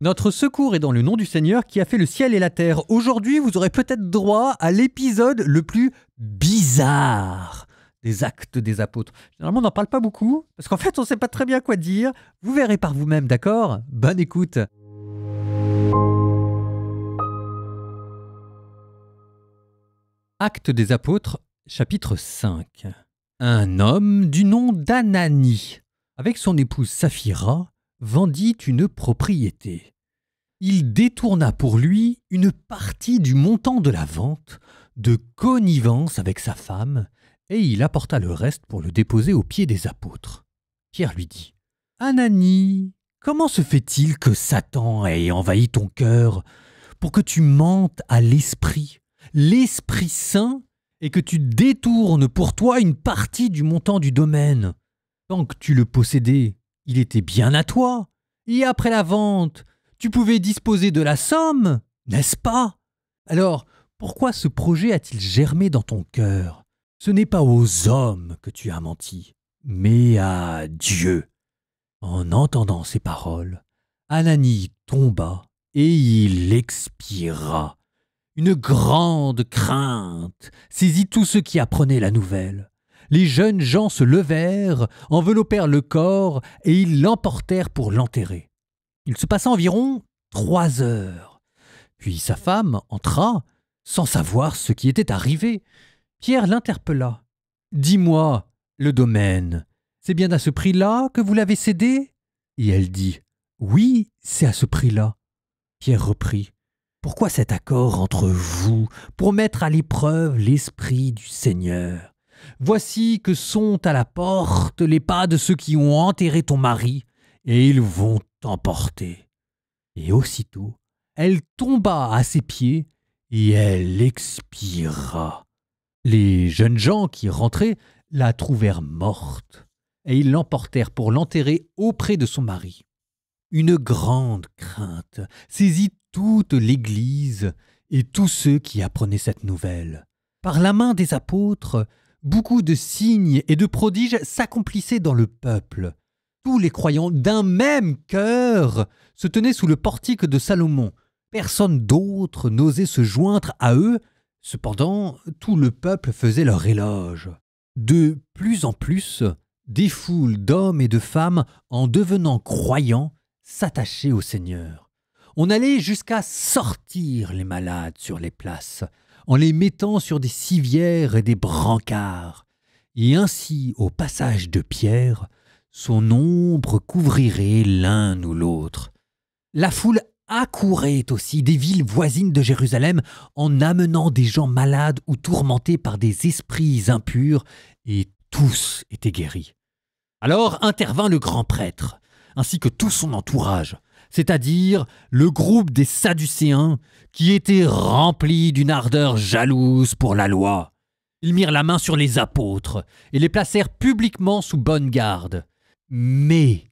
Notre secours est dans le nom du Seigneur qui a fait le ciel et la terre. Aujourd'hui, vous aurez peut-être droit à l'épisode le plus bizarre des Actes des Apôtres. Généralement, on n'en parle pas beaucoup, parce qu'en fait, on ne sait pas très bien quoi dire. Vous verrez par vous-même, d'accord? Bonne écoute. Actes des Apôtres, chapitre 5. Un homme du nom d'Ananie, avec son épouse Saphira, vendit une propriété. Il détourna pour lui une partie du montant de la vente, de connivence avec sa femme, et il apporta le reste pour le déposer aux pieds des apôtres. Pierre lui dit : « Ananie, comment se fait-il que Satan ait envahi ton cœur pour que tu mentes à l'Esprit Saint, et que tu détournes pour toi une partie du montant du domaine? Tant que tu le possédais, il était bien à toi, et après la vente, tu pouvais disposer de la somme, n'est-ce pas? Alors, pourquoi ce projet a-t-il germé dans ton cœur? Ce n'est pas aux hommes que tu as menti, mais à Dieu. » En entendant ces paroles, Ananie tomba et il expira. Une grande crainte saisit tous ceux qui apprenaient la nouvelle. Les jeunes gens se levèrent, enveloppèrent le corps et ils l'emportèrent pour l'enterrer. Il se passa environ 3 heures. Puis sa femme entra, sans savoir ce qui était arrivé. Pierre l'interpella. « Dis-moi, le domaine, c'est bien à ce prix-là que vous l'avez cédé ?» Et elle dit : « Oui, c'est à ce prix-là. » Pierre reprit : « Pourquoi cet accord entre vous pour mettre à l'épreuve l'Esprit du Seigneur ? Voici que sont à la porte les pas de ceux qui ont enterré ton mari, et ils vont t'emporter. » Et aussitôt, elle tomba à ses pieds, et elle expira. Les jeunes gens qui rentraient la trouvèrent morte, et ils l'emportèrent pour l'enterrer auprès de son mari. Une grande crainte saisit toute l'Église et tous ceux qui apprenaient cette nouvelle. Par la main des apôtres, beaucoup de signes et de prodiges s'accomplissaient dans le peuple. Tous les croyants d'un même cœur se tenaient sous le portique de Salomon. Personne d'autre n'osait se joindre à eux. Cependant, tout le peuple faisait leur éloge. De plus en plus, des foules d'hommes et de femmes, en devenant croyants, s'attachaient au Seigneur. On allait jusqu'à sortir les malades sur les places, en les mettant sur des civières et des brancards. Et ainsi, au passage de Pierre, son ombre couvrirait l'un ou l'autre. La foule accourait aussi des villes voisines de Jérusalem en amenant des gens malades ou tourmentés par des esprits impurs, et tous étaient guéris. Alors intervint le grand prêtre, ainsi que tout son entourage, c'est-à-dire le groupe des Sadducéens qui étaient remplis d'une ardeur jalouse pour la loi. Ils mirent la main sur les apôtres et les placèrent publiquement sous bonne garde. Mais,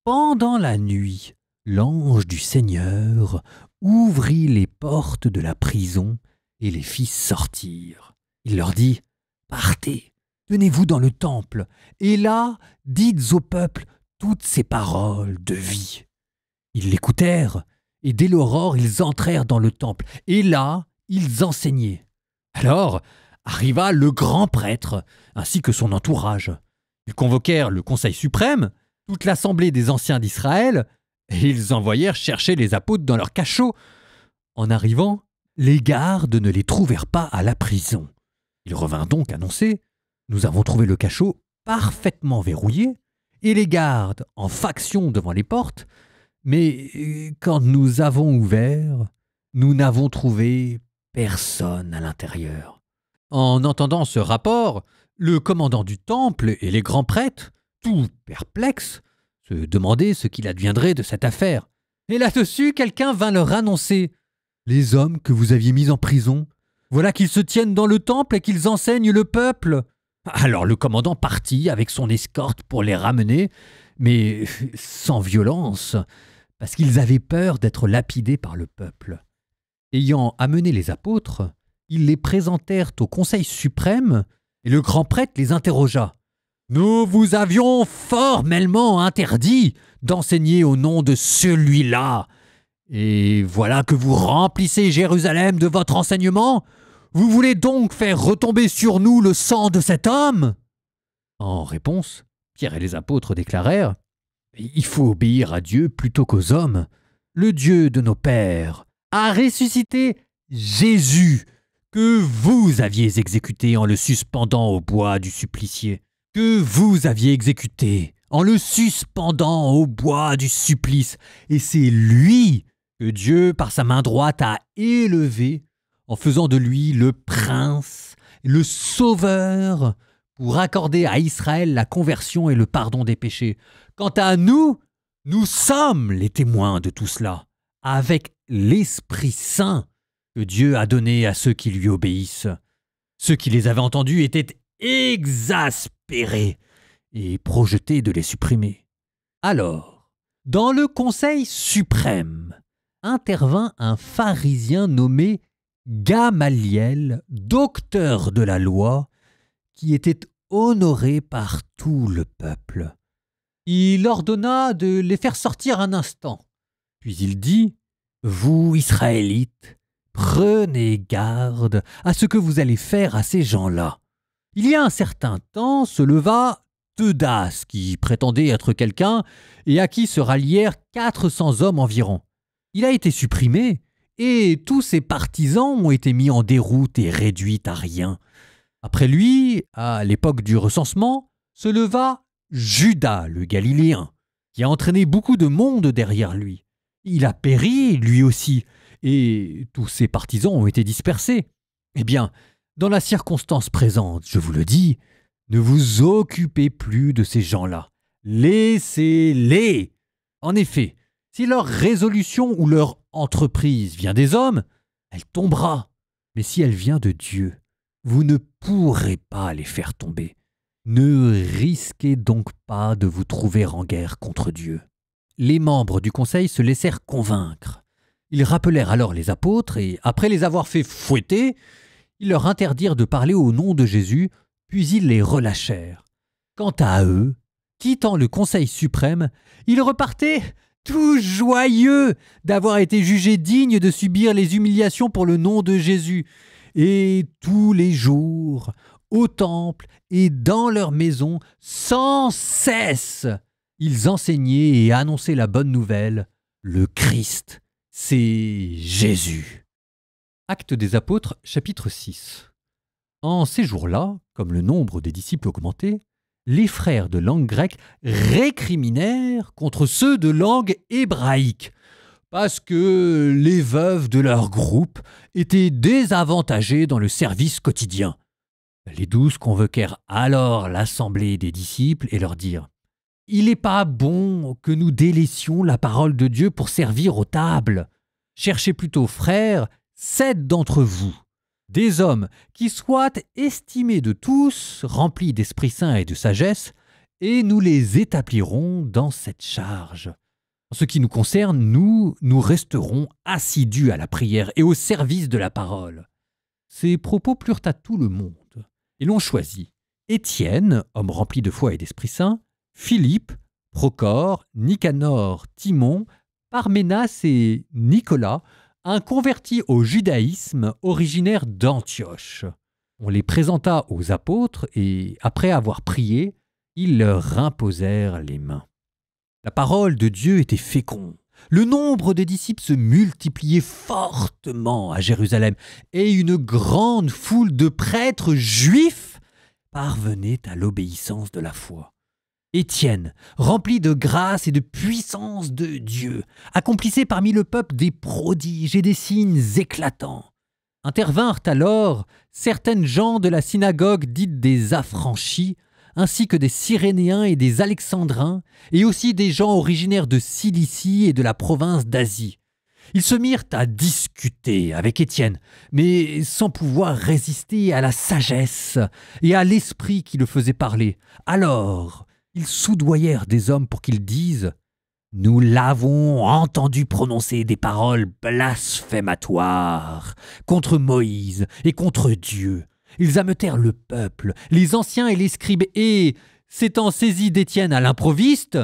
pendant la nuit, l'ange du Seigneur ouvrit les portes de la prison et les fit sortir. Il leur dit : « Partez, tenez-vous dans le temple, et là, dites au peuple toutes ces paroles de vie. » Ils l'écoutèrent, et dès l'aurore, ils entrèrent dans le temple, et là, ils enseignaient. Alors arriva le grand prêtre, ainsi que son entourage. Ils convoquèrent le Conseil suprême, toute l'assemblée des anciens d'Israël, et ils envoyèrent chercher les apôtres dans leur cachot. En arrivant, les gardes ne les trouvèrent pas à la prison. Ils revinrent donc annoncer : « Nous avons trouvé le cachot parfaitement verrouillé, et les gardes en faction devant les portes, mais quand nous avons ouvert, nous n'avons trouvé personne à l'intérieur. » En entendant ce rapport, le commandant du temple et les grands prêtres, tout perplexes, se demandaient ce qu'il adviendrait de cette affaire. Et là-dessus, quelqu'un vint leur annoncer : « Les hommes que vous aviez mis en prison, voilà qu'ils se tiennent dans le temple et qu'ils enseignent le peuple. » Alors le commandant partit avec son escorte pour les ramener, mais sans violence, parce qu'ils avaient peur d'être lapidés par le peuple. Ayant amené les apôtres, ils les présentèrent au Conseil suprême, et le grand prêtre les interrogea. « Nous vous avions formellement interdit d'enseigner au nom de celui-là, Et voilà que vous remplissez Jérusalem de votre enseignement? Vous voulez donc faire retomber sur nous le sang de cet homme? » En réponse, Pierre et les apôtres déclarèrent: « Il faut obéir à Dieu plutôt qu'aux hommes. Le Dieu de nos pères a ressuscité Jésus, que vous aviez exécuté en le suspendant au bois du supplicié. Que vous aviez exécuté en le suspendant au bois du supplice. Et c'est lui que Dieu, par sa main droite, a élevé en faisant de lui le prince, le sauveur, pour accorder à Israël la conversion et le pardon des péchés. Quant à nous, nous sommes les témoins de tout cela, avec l'Esprit Saint que Dieu a donné à ceux qui lui obéissent. Ceux qui les avaient entendus étaient exaspérés et projetés de les supprimer. Alors, dans le Conseil suprême, intervint un pharisien nommé Gamaliel, docteur de la loi, qui était honoré par tout le peuple. Il ordonna de les faire sortir un instant. Puis il dit: « Vous, Israélites, prenez garde à ce que vous allez faire à ces gens-là. » Il y a un certain temps se leva Teudas, qui prétendait être quelqu'un et à qui se rallièrent 400 hommes environ. Il a été supprimé et tous ses partisans ont été mis en déroute et réduits à rien. Après lui, à l'époque du recensement, se leva Judas le Galiléen, qui a entraîné beaucoup de monde derrière lui. Il a péri, lui aussi, et tous ses partisans ont été dispersés. Eh bien, dans la circonstance présente, je vous le dis, ne vous occupez plus de ces gens-là. Laissez-les. En effet, si leur résolution ou leur entreprise vient des hommes, elle tombera. Mais si elle vient de Dieu, vous ne pourrez pas les faire tomber. Ne risquez donc pas de vous trouver en guerre contre Dieu. » Les membres du conseil se laissèrent convaincre. Ils rappelèrent alors les apôtres et, après les avoir fait fouetter, ils leur interdirent de parler au nom de Jésus, puis ils les relâchèrent. Quant à eux, quittant le Conseil suprême, ils repartaient tout joyeux d'avoir été jugés dignes de subir les humiliations pour le nom de Jésus. Et tous les jours, au temple et dans leur maison, sans cesse, ils enseignaient et annonçaient la bonne nouvelle. Le Christ, c'est Jésus. Actes des Apôtres, chapitre 6. En ces jours-là, comme le nombre des disciples augmentait, les frères de langue grecque récriminèrent contre ceux de langue hébraïque, parce que les veuves de leur groupe étaient désavantagées dans le service quotidien. Les 12 convoquèrent alors l'assemblée des disciples et leur dirent: « Il n'est pas bon que nous délaissions la parole de Dieu pour servir aux tables. Cherchez plutôt, frères, 7 d'entre vous, des hommes qui soient estimés de tous, remplis d'Esprit Saint et de sagesse, et nous les établirons dans cette charge. En ce qui nous concerne, nous resterons assidus à la prière et au service de la parole. » Ces propos plurent à tout le monde, et l'on choisit Étienne, homme rempli de foi et d'Esprit Saint, Philippe, Procore, Nicanor, Timon, Parménas et Nicolas, un converti au judaïsme originaire d'Antioche. On les présenta aux apôtres et, après avoir prié, ils leur imposèrent les mains. La parole de Dieu était féconde. Le nombre de disciples se multipliait fortement à Jérusalem et une grande foule de prêtres juifs parvenait à l'obéissance de la foi. Étienne, rempli de grâce et de puissance de Dieu, accomplissait parmi le peuple des prodiges et des signes éclatants. Intervinrent alors certaines gens de la synagogue dite des Affranchis, ainsi que des Cyrénéens et des Alexandrins, et aussi des gens originaires de Cilicie et de la province d'Asie. Ils se mirent à discuter avec Étienne, mais sans pouvoir résister à la sagesse et à l'esprit qui le faisait parler. Alors, ils soudoyèrent des hommes pour qu'ils disent: « Nous l'avons entendu prononcer des paroles blasphématoires contre Moïse et contre Dieu. » Ils ameutèrent le peuple, les anciens et les scribes, et, s'étant saisis d'Étienne à l'improviste,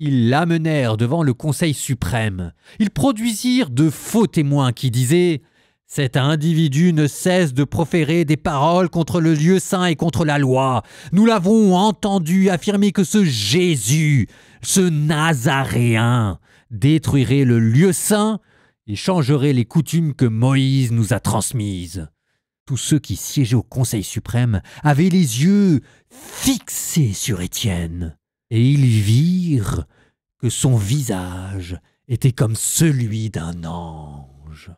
Ils l'amenèrent devant le Conseil suprême. Ils produisirent de faux témoins qui disaient « Cet individu ne cesse de proférer des paroles contre le lieu saint et contre la loi. Nous l'avons entendu affirmer que ce Jésus, ce Nazaréen, détruirait le lieu saint et changerait les coutumes que Moïse nous a transmises. » Tous ceux qui siégeaient au Conseil suprême avaient les yeux fixés sur Étienne, et ils virent que son visage était comme celui d'un ange.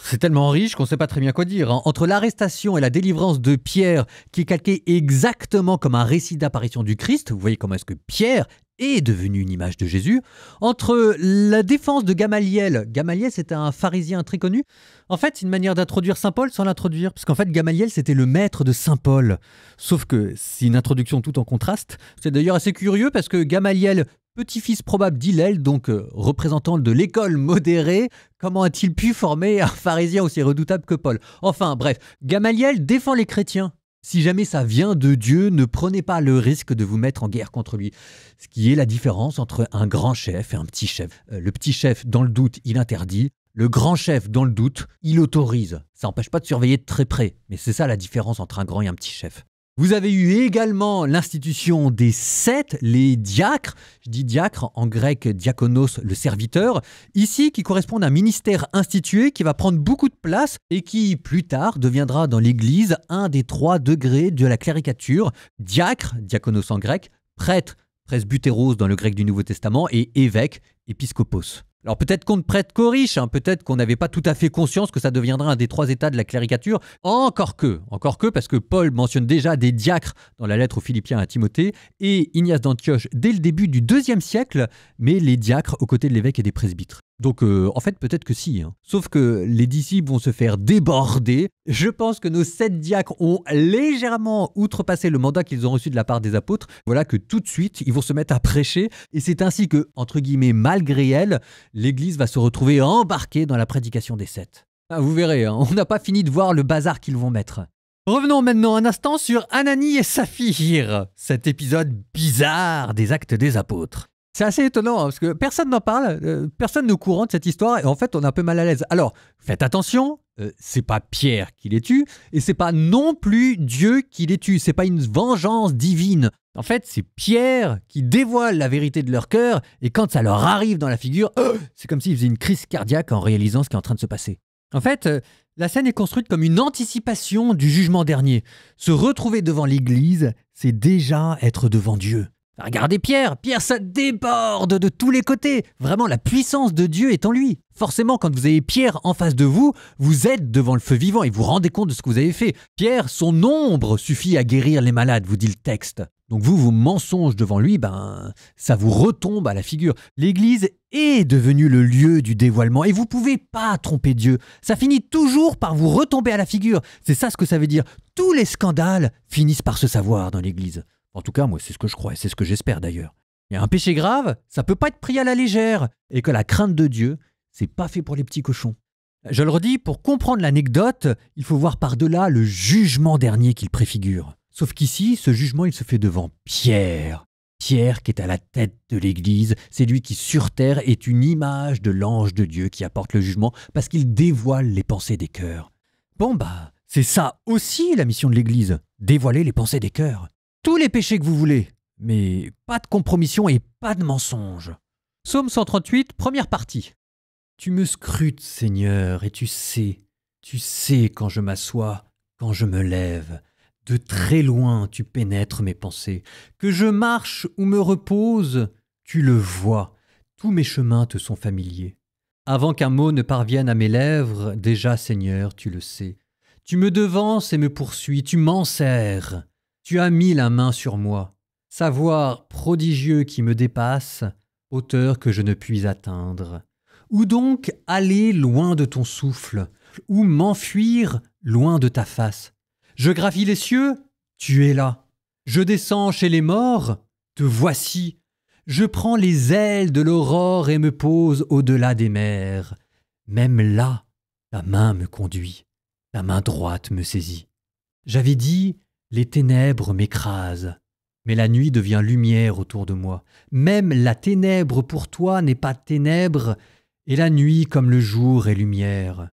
C'est tellement riche qu'on ne sait pas très bien quoi dire. Entre l'arrestation et la délivrance de Pierre, qui est calqué exactement comme un récit d'apparition du Christ, vous voyez comment est-ce que Pierre est devenu une image de Jésus, entre la défense de Gamaliel, Gamaliel c'était un pharisien très connu, en fait c'est une manière d'introduire Saint Paul sans l'introduire, parce qu'en fait Gamaliel c'était le maître de Saint Paul, sauf que c'est une introduction tout en contraste. C'est d'ailleurs assez curieux parce que Gamaliel, petit-fils probable d'Hillel, donc représentant de l'école modérée, comment a-t-il pu former un pharisien aussi redoutable que Paul? Enfin bref, Gamaliel défend les chrétiens. Si jamais ça vient de Dieu, ne prenez pas le risque de vous mettre en guerre contre lui. Ce qui est la différence entre un grand chef et un petit chef. Le petit chef, dans le doute, il interdit. Le grand chef, dans le doute, il autorise. Ça n'empêche pas de surveiller de très près. Mais c'est ça la différence entre un grand et un petit chef. Vous avez eu également l'institution des 7, les diacres. Je dis diacre, en grec diakonos, le serviteur. Ici, qui correspond à un ministère institué qui va prendre beaucoup de place et qui, plus tard, deviendra dans l'Église un des 3 degrés de la cléricature. Diacre, diakonos en grec, prêtre, presbytéros dans le grec du Nouveau Testament, et évêque, épiscopos. Alors peut-être qu'on ne prête qu'aux riches, peut-être qu'on n'avait pas tout à fait conscience que ça deviendra un des 3 états de la cléricature, encore que, parce que Paul mentionne déjà des diacres dans la lettre aux Philippiens à Timothée, et Ignace d'Antioche dès le début du IIe siècle, mais les diacres aux côtés de l'évêque et des presbytres. Donc en fait peut-être que si, Sauf que les disciples vont se faire déborder. Je pense que nos 7 diacres ont légèrement outrepassé le mandat qu'ils ont reçu de la part des apôtres. Voilà que tout de suite ils vont se mettre à prêcher, et c'est ainsi que, entre guillemets, malgré elle, l'Église va se retrouver embarquée dans la prédication des 7. Vous verrez, on n'a pas fini de voir le bazar qu'ils vont mettre. Revenons maintenant un instant sur Ananie et Saphir, cet épisode bizarre des Actes des Apôtres. C'est assez étonnant parce que personne n'en parle, personne n'est au courant de cette histoire et en fait on est un peu mal à l'aise. Alors faites attention, c'est pas Pierre qui les tue et c'est pas non plus Dieu qui les tue, c'est pas une vengeance divine. En fait c'est Pierre qui dévoile la vérité de leur cœur et quand ça leur arrive dans la figure, c'est comme s'ils faisaient une crise cardiaque en réalisant ce qui est en train de se passer. En fait, la scène est construite comme une anticipation du jugement dernier. Se retrouver devant l'Église, c'est déjà être devant Dieu. Regardez Pierre, ça déborde de tous les côtés. Vraiment, la puissance de Dieu est en lui. Forcément, quand vous avez Pierre en face de vous, vous êtes devant le feu vivant et vous vous rendez compte de ce que vous avez fait. Pierre, son ombre suffit à guérir les malades, vous dit le texte. Donc vous, vos mensonges devant lui, ça vous retombe à la figure. L'Église est devenue le lieu du dévoilement et vous ne pouvez pas tromper Dieu. Ça finit toujours par vous retomber à la figure. C'est ça ce que ça veut dire. Tous les scandales finissent par se savoir dans l'Église. En tout cas, moi, c'est ce que je crois et c'est ce que j'espère d'ailleurs. Il y a un péché grave, ça peut pas être pris à la légère. Et que la crainte de Dieu, c'est pas fait pour les petits cochons. Je le redis, pour comprendre l'anecdote, il faut voir par-delà le jugement dernier qu'il préfigure. Sauf qu'ici, ce jugement, il se fait devant Pierre. Pierre qui est à la tête de l'Église, c'est lui qui sur terre est une image de l'ange de Dieu qui apporte le jugement parce qu'il dévoile les pensées des cœurs. Bon c'est ça aussi la mission de l'Église, dévoiler les pensées des cœurs. Tous les péchés que vous voulez, mais pas de compromission et pas de mensonge. Psaume 138, première partie. Tu me scrutes, Seigneur, et tu sais quand je m'assois, quand je me lève. De très loin, tu pénètres mes pensées. Que je marche ou me repose, tu le vois. Tous mes chemins te sont familiers. Avant qu'un mot ne parvienne à mes lèvres, déjà, Seigneur, tu le sais. Tu me devances et me poursuis, tu m'enserres. Tu as mis la main sur moi, savoir prodigieux qui me dépasse, hauteur que je ne puis atteindre. Où donc aller loin de ton souffle, ou m'enfuir loin de ta face? Je gravis les cieux, tu es là. Je descends chez les morts, te voici. Je prends les ailes de l'aurore et me pose au-delà des mers. Même là, ta main me conduit, ta main droite me saisit. J'avais dit, Les ténèbres m'écrasent, mais la nuit devient lumière autour de moi. Même la ténèbre pour toi n'est pas ténèbre, et la nuit comme le jour est lumière.